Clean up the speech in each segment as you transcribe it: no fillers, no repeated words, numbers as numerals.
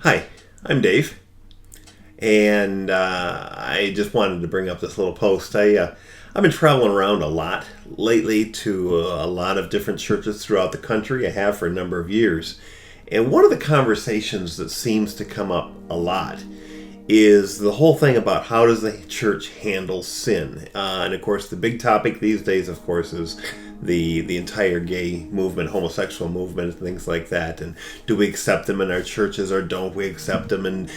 Hi, I'm Dave, and I just wanted to bring up this little post. I've been traveling around a lot lately to a lot of different churches throughout the country. I have for a number of years, and one of the conversations that seems to come up a lot is the whole thing about how does the church handle sin. And of course, the big topic these days, of course, is the entire gay movement, homosexual movement, and things like that. And do we accept them in our churches or don't we accept them? And,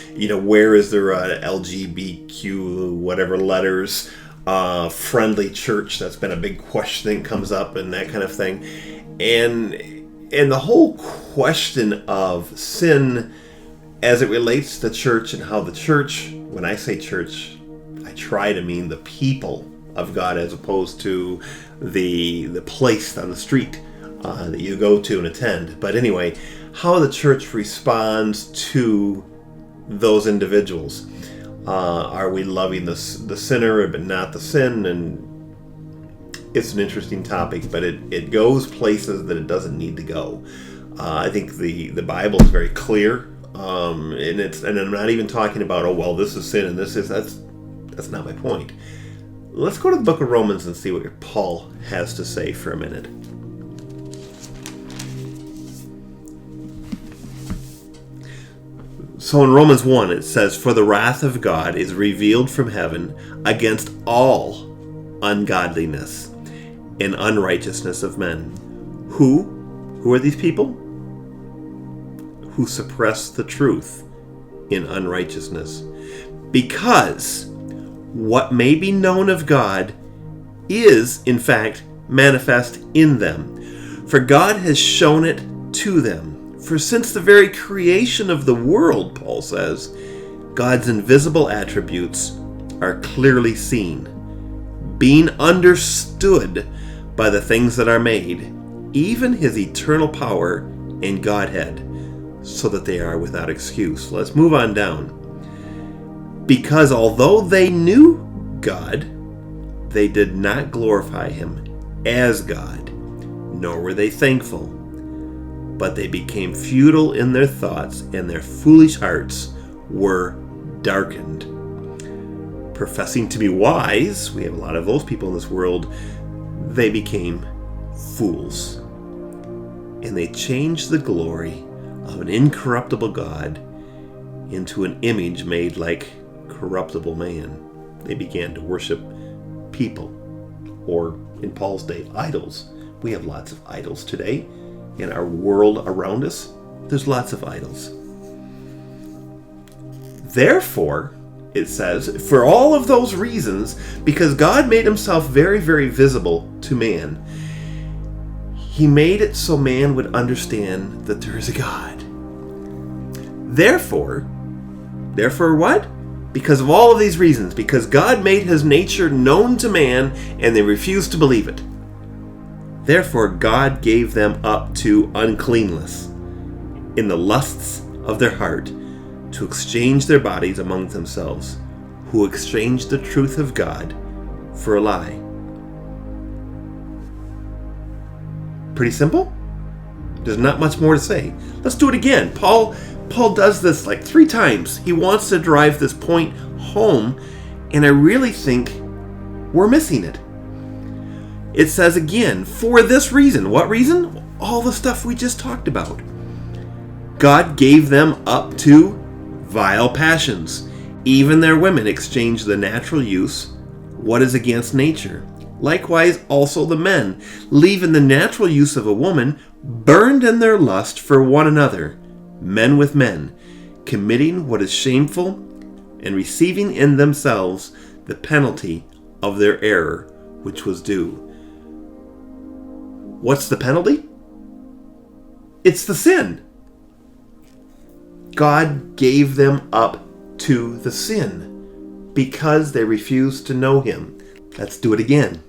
where is there a LGBTQ, whatever letters, friendly church? That's been a big question that comes up and that kind of thing. And the whole question of sin as it relates to church and how the church, when I say church, I try to mean the people of God as opposed to the place on the street that you go to and attend. But anyway, how the church responds to those individuals. Are we loving the sinner but not the sin? And it's an interesting topic, but it goes places that it doesn't need to go. I think the Bible is very clear. And I'm not even talking about, this is sin and that's not my point. Let's go to the book of Romans and see what Paul has to say for a minute. So in Romans 1 it says, "For the wrath of God is revealed from heaven against all ungodliness and unrighteousness of men." Who are these people? Who suppress the truth in unrighteousness. Because what may be known of God is, in fact, manifest in them. For God has shown it to them. For since the very creation of the world, Paul says, God's invisible attributes are clearly seen, being understood by the things that are made, even his eternal power and Godhead, so that they are without excuse. Let's move on down. Because although they knew God, they did not glorify him as God, nor were they thankful. But they became futile in their thoughts, and their foolish hearts were darkened. Professing to be wise, we have a lot of those people in this world, they became fools. And they changed the glory of an incorruptible God into an image made like corruptible man. They began to worship people, or in Paul's day, idols. We have lots of idols today. In our world around us, there's lots of idols. Therefore, it says, for all of those reasons, because God made himself very, very visible to man, he made it so man would understand that there is a God. Therefore what? Because of all of these reasons, because God made his nature known to man and they refused to believe it. Therefore God gave them up to uncleanness in the lusts of their heart to exchange their bodies among themselves, who exchanged the truth of God for a lie. Pretty simple? There's not much more to say. Let's do it again. Paul does this like 3 times. He wants to drive this point home, and I really think we're missing it. It says again, for this reason. What reason? All the stuff we just talked about. God gave them up to vile passions. Even their women exchanged the natural use, what is against nature. Likewise also the men, leaving the natural use of a woman, burned in their lust for one another, men with men, committing what is shameful, and receiving in themselves the penalty of their error, which was due. What's the penalty? It's the sin. God gave them up to the sin because they refused to know him. Let's do it again.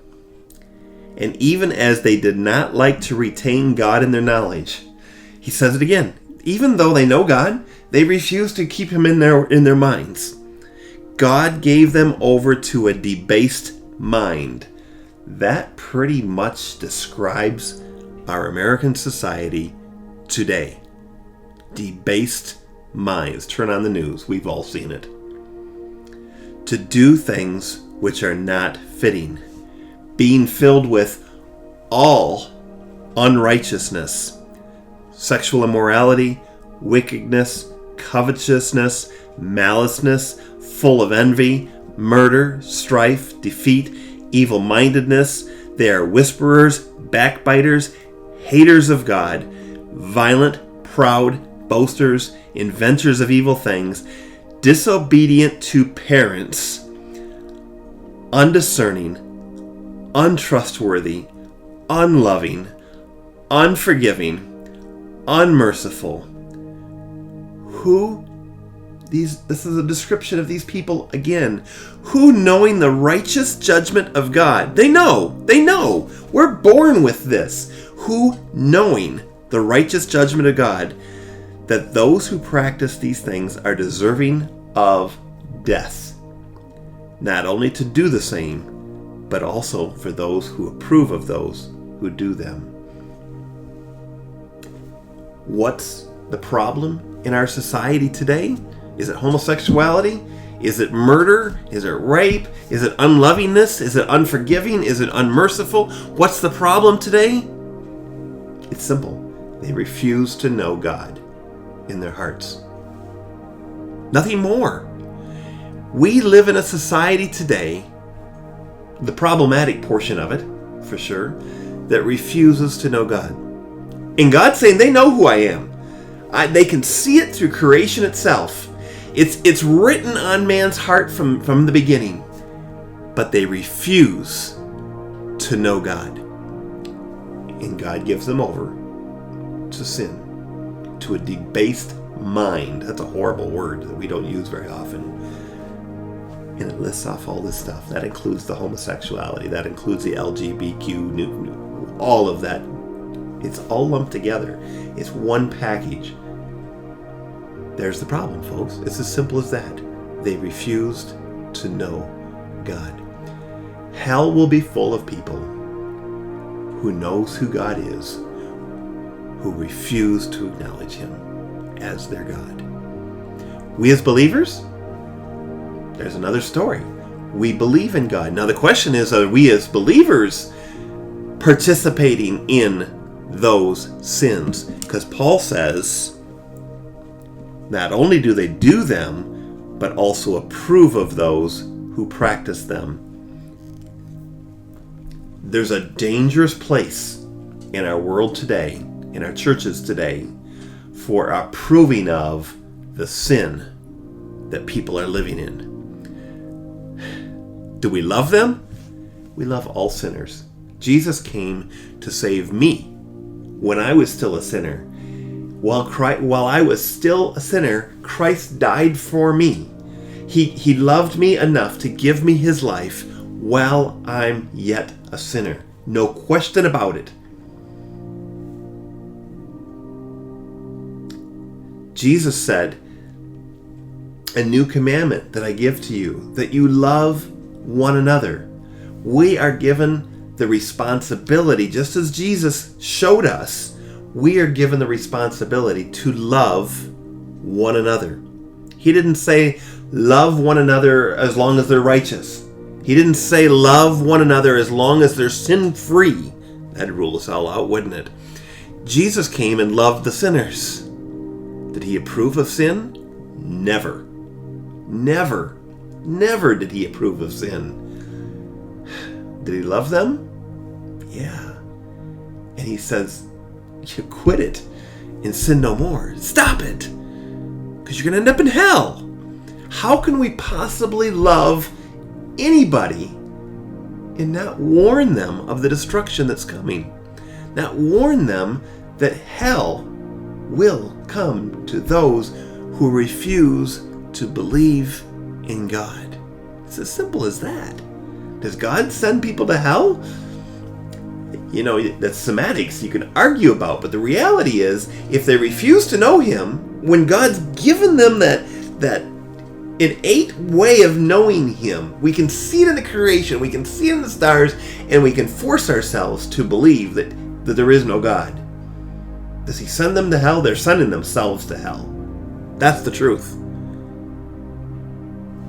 And even as they did not like to retain God in their knowledge, he says it again. Even though they know God, they refuse to keep him in their minds. God gave them over to a debased mind. That pretty much describes our American society today. Debased minds. Turn on the news. We've all seen it. To do things which are not fitting. Being filled with all unrighteousness, sexual immorality, wickedness, covetousness, maliceness, full of envy, murder, strife, deceit, evil-mindedness. They are whisperers, backbiters, haters of God, violent, proud, boasters, inventors of evil things, disobedient to parents, undiscerning, untrustworthy, unloving, unforgiving, unmerciful. This is a description of these people again. Who, knowing the righteous judgment of God, they know, we're born with this. Who, knowing the righteous judgment of God, that those who practice these things are deserving of death. Not only to do the same, but also for those who approve of those who do them. What's the problem in our society today? Is it homosexuality? Is it murder? Is it rape? Is it unlovingness? Is it unforgiving? Is it unmerciful? What's the problem today? It's simple. They refuse to know God in their hearts. Nothing more. We live in a society today, the problematic portion of it, for sure, that refuses to know God. And God's saying they know who I am. They can see it through creation itself. It's written on man's heart from the beginning. But they refuse to know God. And God gives them over to sin, to a debased mind. That's a horrible word that we don't use very often. And it lists off all this stuff. That includes the homosexuality. That includes the LGBTQ, all of that. It's all lumped together. It's one package. There's the problem, folks. It's as simple as that. They refused to know God. Hell will be full of people who knows who God is, who refuse to acknowledge Him as their God. We as believers, there's another story. We believe in God. Now the question is, are we as believers participating in those sins? Because Paul says, not only do they do them, but also approve of those who practice them. There's a dangerous place in our world today, in our churches today, for approving of the sin that people are living in. Do we love them? We love all sinners. Jesus came to save me when I was still a sinner. While I was still a sinner, Christ died for me. He loved me enough to give me His life while I'm yet a sinner. No question about it. Jesus said, "A new commandment that I give to you, that you love one another." We are given the responsibility, just as Jesus showed us, we are given the responsibility to love one another. He didn't say love one another as long as they're righteous. He didn't say love one another as long as they're sin-free. That'd rule us all out, wouldn't it? Jesus came and loved the sinners. Did He approve of sin? Never. Never. Never did He approve of sin. Did He love them? Yeah. And He says, you quit it and sin no more. Stop it, because you're going to end up in hell. How can we possibly love anybody and not warn them of the destruction that's coming? Not warn them that hell will come to those who refuse to believe in God. It's as simple as that. Does God send people to hell? You know, that's semantics you can argue about, but the reality is, if they refuse to know Him, when God's given them that innate way of knowing Him, we can see it in the creation, we can see it in the stars, and we can force ourselves to believe that there is no God. Does He send them to hell? They're sending themselves to hell. That's the truth.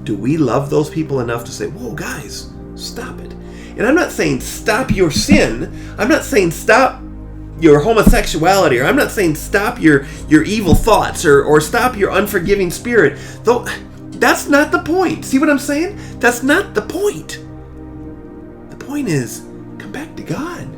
Do we love those people enough to say, whoa, guys, stop it? And I'm not saying stop your sin. I'm not saying stop your homosexuality, or I'm not saying stop your evil thoughts, or stop your unforgiving spirit. Though that's not the point. See what I'm saying? That's not the point. The point is, come back to God.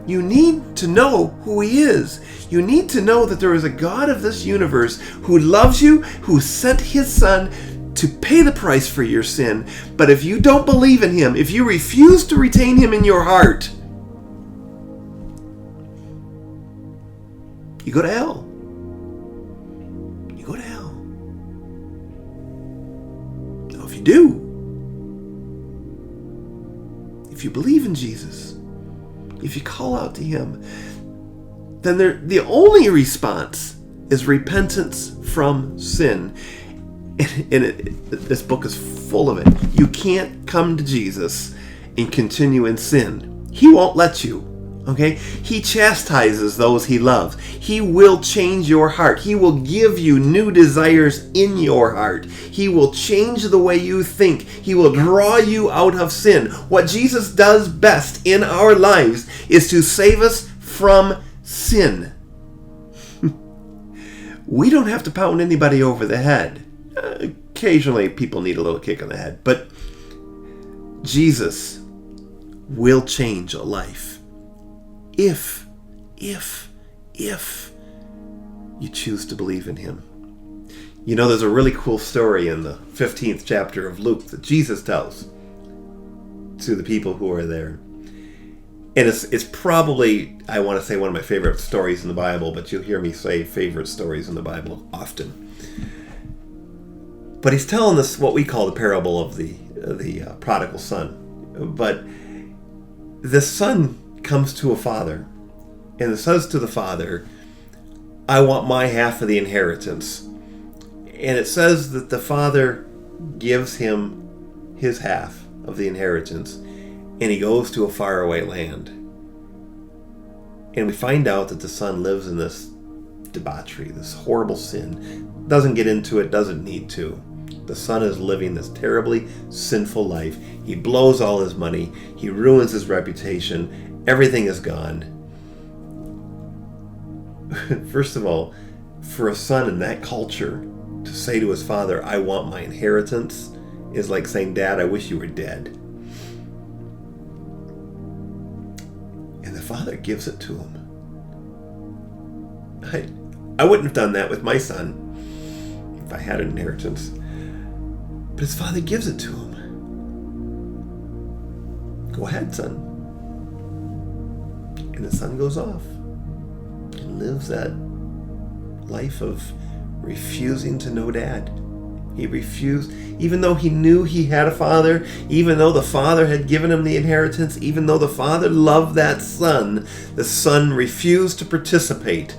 You need to know who He is. You need to know that there is a God of this universe who loves you, who sent His Son to pay the price for your sin. But if you don't believe in Him, if you refuse to retain Him in your heart, you go to hell. You go to hell. Now, if you do, if you believe in Jesus, if you call out to Him, then the only response is repentance from sin. And this book is full of it. You can't come to Jesus and continue in sin. He won't let you. Okay? He chastises those He loves. He will change your heart. He will give you new desires in your heart. He will change the way you think. He will draw you out of sin. What Jesus does best in our lives is to save us from sin. We don't have to pound anybody over the head. Occasionally people need a little kick on the head, but Jesus will change a life if you choose to believe in Him. You know, there's a really cool story in the 15th chapter of Luke that Jesus tells to the people who are there. And it's probably, I want to say, one of my favorite stories in the Bible, but you'll hear me say favorite stories in the Bible often. But He's telling us what we call the parable of the prodigal son. But the son comes to a father and says to the father, I want my half of the inheritance. And it says that the father gives him his half of the inheritance, and he goes to a faraway land. And we find out that the son lives in this debauchery, this horrible sin. Doesn't get into it, doesn't need to. The son is living this terribly sinful life. He blows all his money. He ruins his reputation. Everything is gone. First of all, for a son in that culture to say to his father, I want my inheritance, is like saying, Dad, I wish you were dead. And the father gives it to him. I wouldn't have done that with my son if I had an inheritance. But his father gives it to him. Go ahead, son. And the son goes off and lives that life of refusing to know Dad. He refused, even though he knew he had a father, even though the father had given him the inheritance, even though the father loved that son, the son refused to participate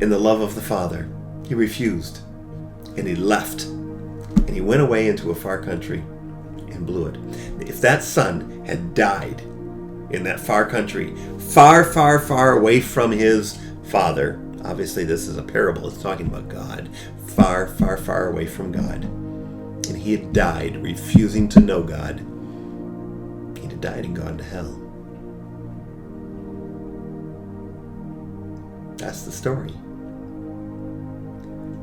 in the love of the father. He refused. And he left. And he went away into a far country and blew it. If that son had died in that far country, far, far, far away from his father, obviously this is a parable, it's talking about God, far, far, far away from God, and he had died refusing to know God, he'd have died and gone to hell. That's the story.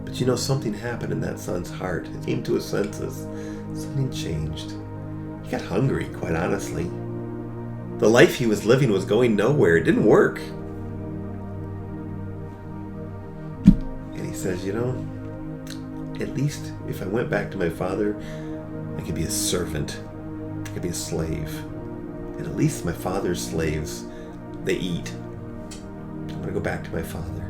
But you know, something happened in that son's heart. He came to his senses. Something changed. He got hungry, quite honestly. The life he was living was going nowhere. It didn't work. And he says, you know, at least if I went back to my father, I could be a servant. I could be a slave. And at least my father's slaves, they eat. I'm going to go back to my father.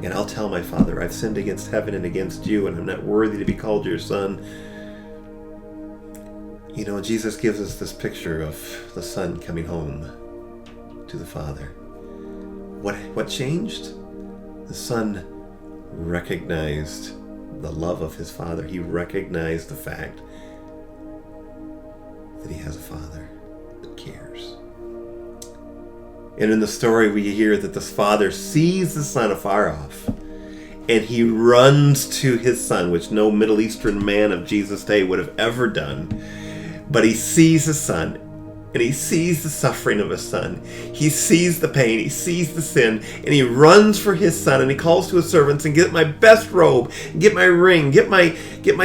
And I'll tell my father, I've sinned against heaven and against you, and I'm not worthy to be called your son. You know, Jesus gives us this picture of the son coming home to the father. What changed? The son recognized the love of his father. He recognized the fact that he has a father that cares. And in the story we hear that this father sees the son afar off, and he runs to his son, which no Middle Eastern man of Jesus' day would have ever done. But he sees his son, and he sees the suffering of his son. He sees the pain, he sees the sin, and he runs for his son, and he calls to his servants, and get my best robe, get my ring, get my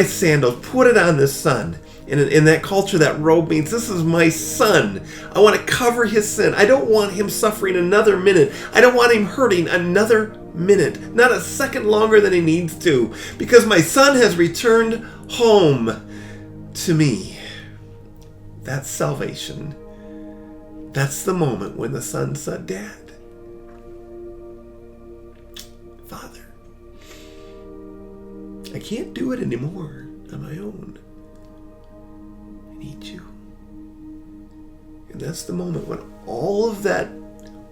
sandals, put it on this son. And in that culture, that robe means, this is my son. I want to cover his sin. I don't want him suffering another minute. I don't want him hurting another minute. Not a second longer than he needs to. Because my son has returned home to me. That's salvation. That's the moment when the son said, Dad, Father, I can't do it anymore on my own. I need you. And that's the moment when all of that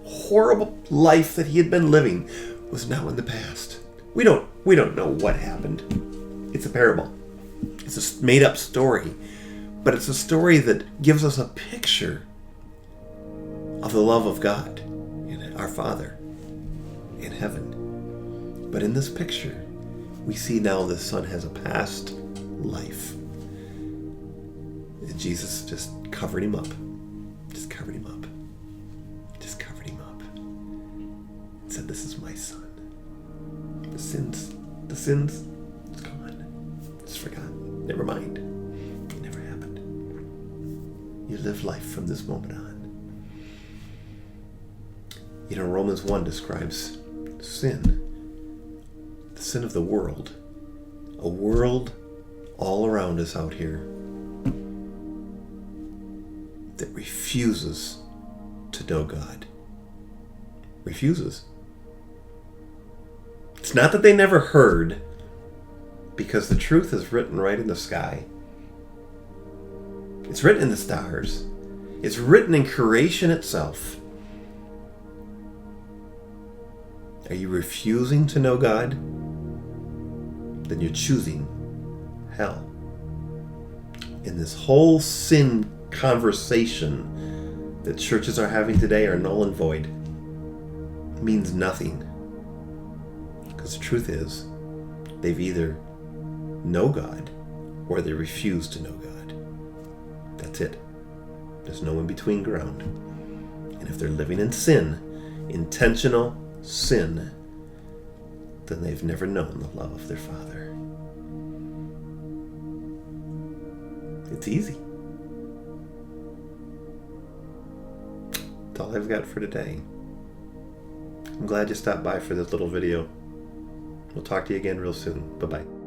horrible life that he had been living was now in the past. We don't know what happened. It's a parable. It's a made-up story. But it's a story that gives us a picture of the love of God, our Father in heaven. But in this picture, we see now the son has a past life. And Jesus just covered him up. Just covered him up. Just covered him up. And said, this is my son. The sins, it's gone. It's forgotten. Never mind. It never happened. You live life from this moment on. Romans 1 describes sin. The sin of the world. A world all around us out here that refuses to know God. Refuses. It's not that they never heard, because the truth is written right in the sky. It's written in the stars. It's written in creation itself. Are you refusing to know God? Then you're choosing hell. And this whole sin conversation that churches are having today are null and void. It means nothing. Because the truth is, they've either know God or they refuse to know God. That's it. There's no in between ground. And if they're living in sin, intentional sin, then they've never known the love of their Father. It's easy. That's all I've got for today. I'm glad you stopped by for this little video. We'll talk to you again real soon. Bye-bye.